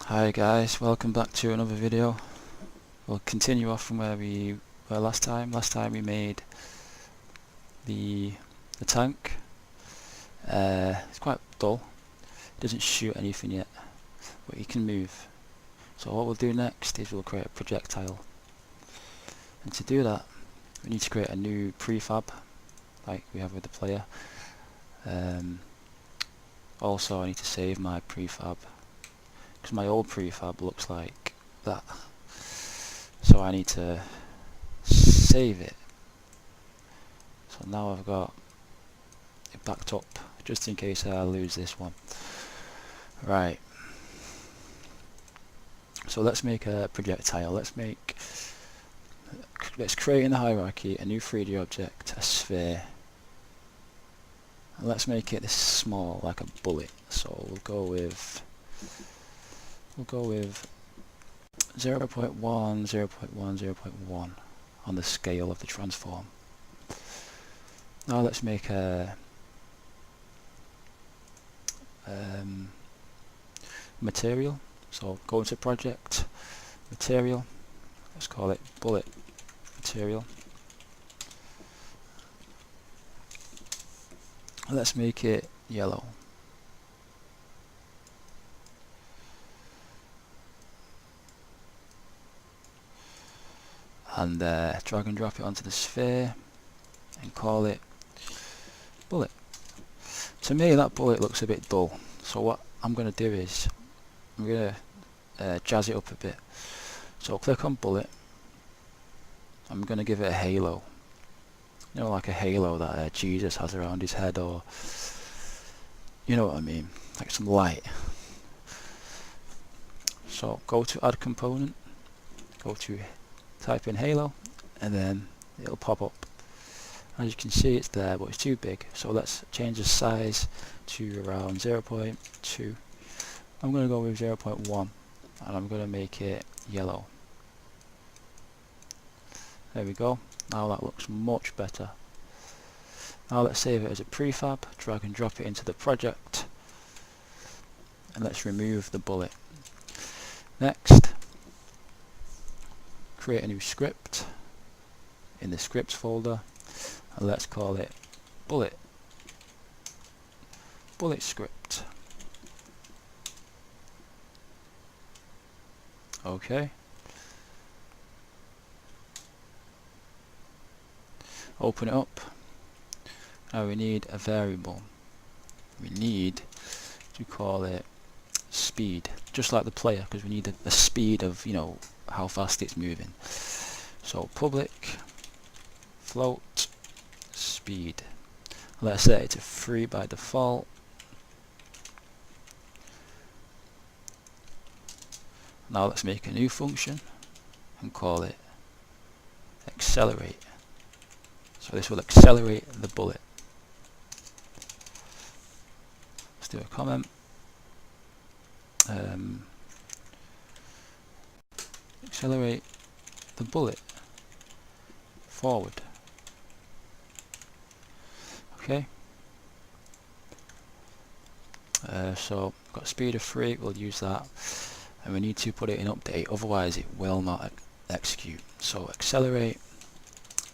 Hi guys, welcome back to another video. We'll continue off from where we were last time. Last time we made the tank. It's quite dull. It doesn't shoot anything yet, but he can move. So what we'll do next is we'll create a projectile. And to do that, we need to create a new prefab, like we have with the player. Also, I need to save my prefab, because my old prefab looks like that. So I need to save it. So now I've got it backed up, just in case I lose this one. Right. So let's make a projectile. Let's create in the hierarchy a new 3D object, a sphere. And let's make it this small, like a bullet. So we'll go with 0.1, 0.1, 0.1 on the scale of the transform. Now let's make a material. So go into project, material, let's call it bullet material. Let's make it yellow. And drag and drop it onto the sphere and call it bullet. To me that bullet looks a bit dull, so what I'm going to do is I'm going to jazz it up a bit. So click on bullet. I'm going to give it a halo, you know, like a halo that Jesus has around his head, or you know what I mean, like some light. So go to add component, go to type in halo, and then it'll pop up. As you can see, it's there, but it's too big, so let's change the size to around 0.2. I'm going to go with 0.1 and I'm going to make it yellow. There we go. Now that looks much better. Now let's save it as a prefab, drag and drop it into the project, and let's remove the bullet. Next, create a new script in the scripts folder, and let's call it bullet script. Okay. Open it up. Now we need a variable. We need to call it speed, just like the player, because we need a speed of, you know, how fast it's moving. So public float speed. Let's set it to 3 by default. Now let's make a new function and call it accelerate. So this will accelerate the bullet. Let's do a comment. Accelerate the bullet forward. Okay. So got speed of 3. We'll use that, and we need to put it in update, otherwise it will not execute. So accelerate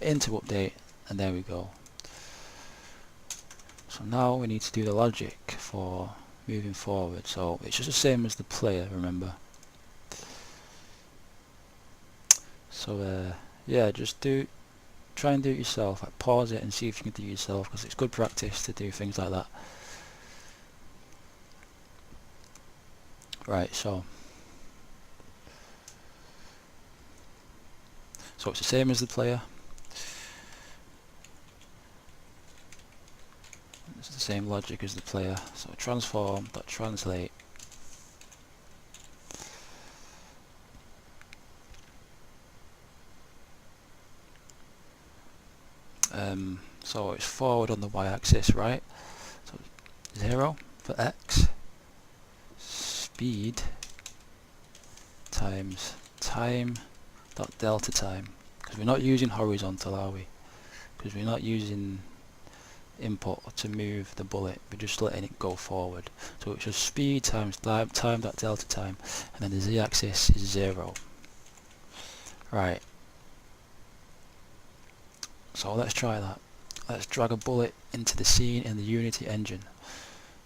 into update, and there we go. So now we need to do the logic for moving forward. So it's just the same as the player, remember. So yeah, just try and do it yourself. Like, pause it and see if you can do it yourself, because it's good practice to do things like that. Right, so it's the same as the player. It's the same logic as the player. So transform.translate. So it's forward on the y-axis, right? So 0 for x, speed times time dot delta time, because we're not using horizontal, are we? Because we're not using input to move the bullet, we're just letting it go forward. So it's just speed times time dot delta time, and then the z-axis is 0. Right, so let's try that. Let's drag a bullet into the scene in the Unity engine.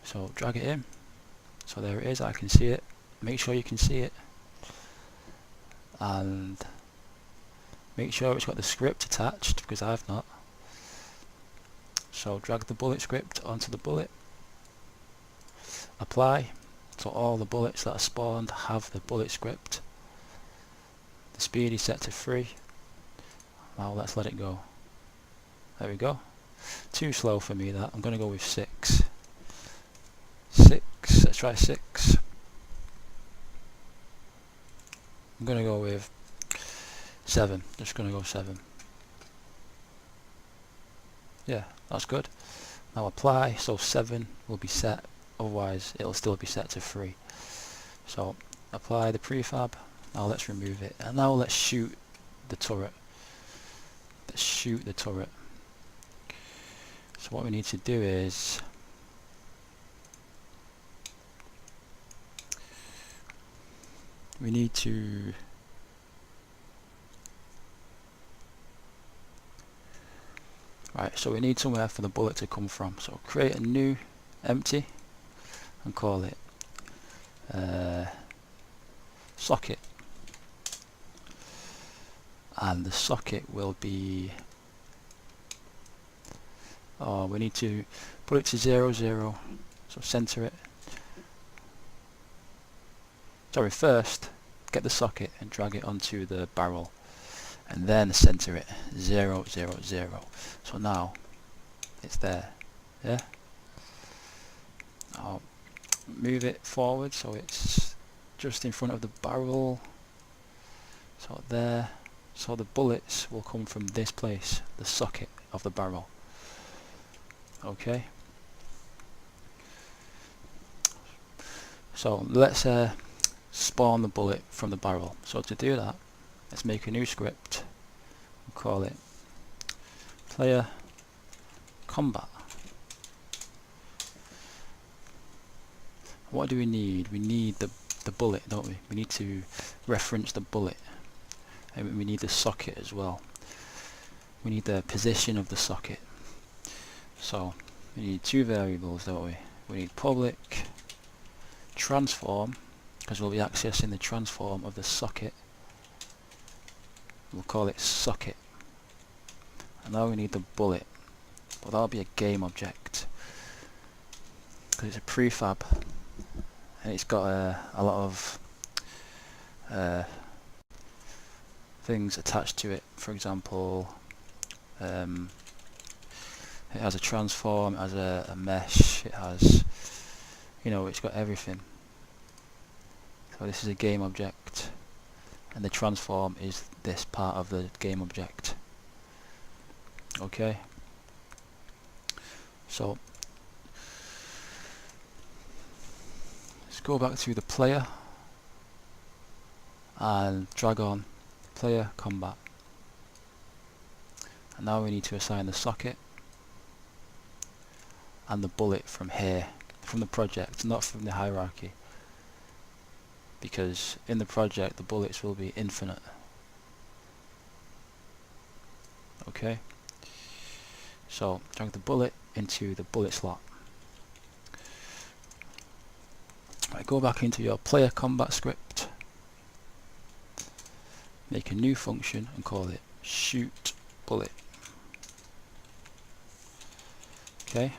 So drag it in. So there it is, I can see it. Make sure you can see it. And make sure it's got the script attached, because I've not. So drag the bullet script onto the bullet. Apply. So all the bullets that are spawned have the bullet script. The speed is set to 3. Now let's let it go. There we go. Too slow for me that. I'm going to go with 6. 6. Let's try 6. I'm going to go with 7. Just going to go 7. Yeah, that's good. Now apply. So 7 will be set. Otherwise it'll still be set to 3. So apply the prefab. Now let's remove it. And now let's shoot the turret. Let's shoot the turret. So what we need to do is we need to so we need somewhere for the bullet to come from. So create a new empty and call it socket, and the socket will be we need to put it to 0, 0, so center it. Sorry, first get the socket and drag it onto the barrel, and then center it 0, 0, 0. So now it's there. Yeah. I'll move it forward so it's just in front of the barrel. So there. So the bullets will come from this place, the socket of the barrel. Okay. So let's spawn the bullet from the barrel. So to do that, let's make a new script and call it player combat. What do we need? We need the bullet, don't we? We need to reference the bullet, and we need the socket as well. We need the position of the socket. So we need 2 variables, don't we? We need public transform, because we'll be accessing the transform of the socket. We'll call it socket. And now we need the bullet, but that'll be a game object because it's a prefab and it's got a lot of things attached to it. For example, it has a transform, it has a mesh, it has, you know, it's got everything. So this is a game object, and the transform is this part of the game object. Okay. So let's go back to the player and drag on player combat. And now we need to assign the socket and the bullet from here, from the project, not from the hierarchy, because in the project the bullets will be infinite. Okay, so drag the bullet into the bullet slot. Right, go back into your player combat script, make a new function and call it shoot bullet. Okay,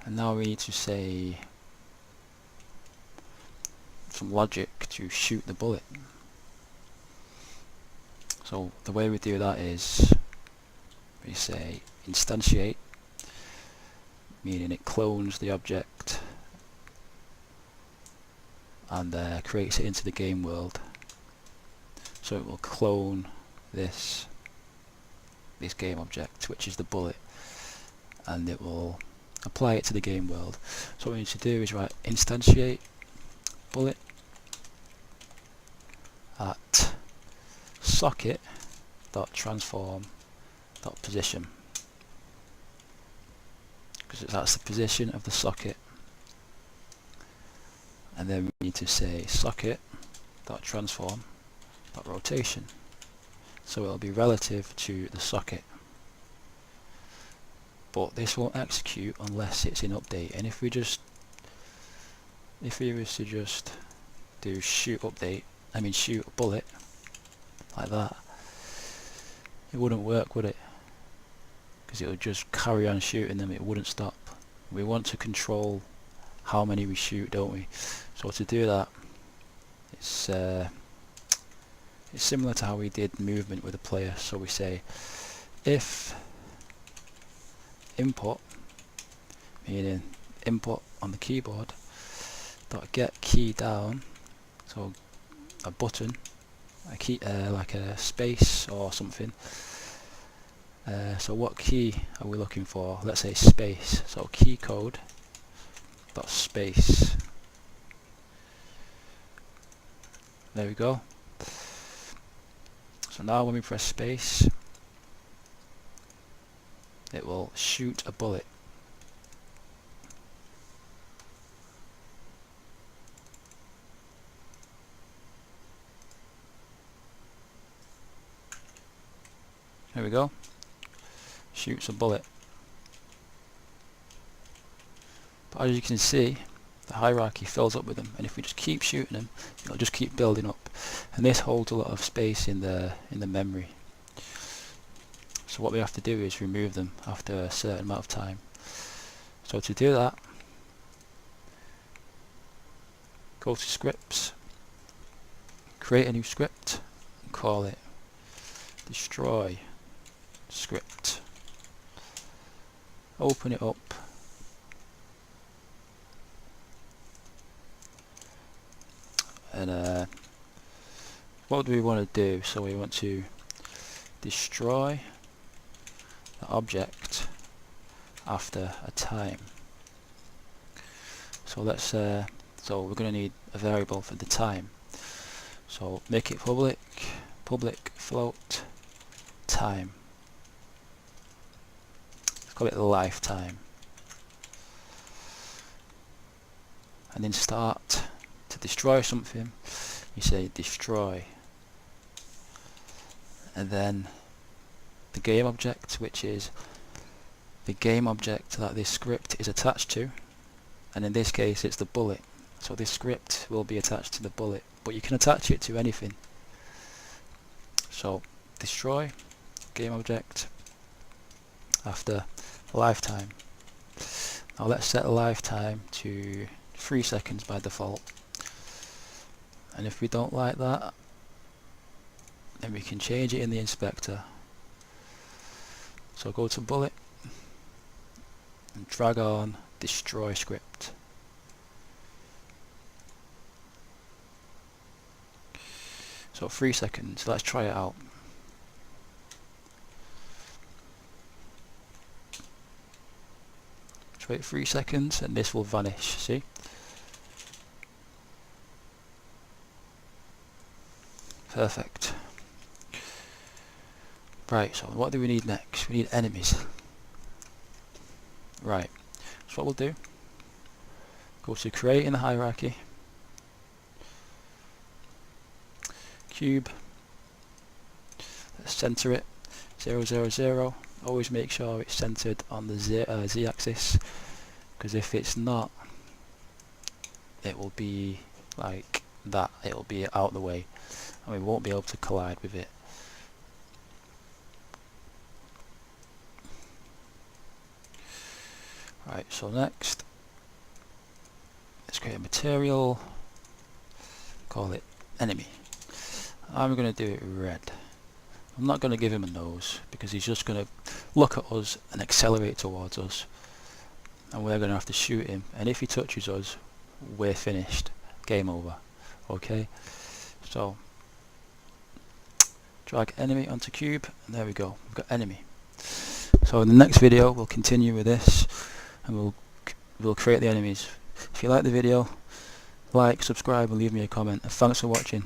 and now we need to say some logic to shoot the bullet. So the way we do that is we say instantiate, meaning it clones the object and creates it into the game world. So it will clone this game object, which is the bullet, and it will apply it to the game world. So what we need to do is write instantiate bullet at socket dot transform dot position, because that's the position of the socket. And then we need to say socket dot transform dot rotation, so it'll be relative to the socket. But this won't execute unless it's in update. And if we was to just do shoot update, shoot a bullet like that, it wouldn't work, would it? Because it would just carry on shooting them, it wouldn't stop. We want to control how many we shoot, don't we? So to do that, it's similar to how we did movement with a player. So we say if input, meaning input on the keyboard, dot get key down, so a button, a key, like a space or something. So what key are we looking for? Let's say space. So key code dot space. There we go. So now when we press space, it will shoot a bullet. There we go. Shoots a bullet. But as you can see, the hierarchy fills up with them, and if we just keep shooting them, it'll just keep building up. And this holds a lot of space in the memory. So what we have to do is remove them after a certain amount of time. So to do that, go to scripts, create a new script, and call it destroy script. Open it up. And what do we want to do? So we want to destroy the object after a time. So let's so we're going to need a variable for the time. So make it public float time. Let's call it lifetime. And then start to destroy something, you say destroy, and then the game object, which is the game object that this script is attached to, and in this case it's the bullet, so this script will be attached to the bullet, but you can attach it to anything. So destroy game object after lifetime. Now let's set a lifetime to 3 seconds by default. And if we don't like that, then we can change it in the inspector. So go to bullet and drag on destroy script. So 3 seconds, let's try it out. Let's wait 3 seconds and this will vanish, see? Perfect. Right, so what do we need next? We need enemies. Right, so what we'll do, go to create in the hierarchy, cube, let's center it, 0, 0, 0, always make sure it's centered on the Z axis, because if it's not, it will be like that, it will be out the way, and we won't be able to collide with it. Right, so next, let's create a material, call it enemy. I'm going to do it red. I'm not going to give him a nose, because he's just going to look at us and accelerate towards us, and we're going to have to shoot him, and if he touches us, we're finished. Game over. Okay, so drag enemy onto cube, and there we go, we've got enemy. So in the next video we'll continue with this, and we'll create the enemies. If you like the video, like, subscribe and leave me a comment, and thanks for watching.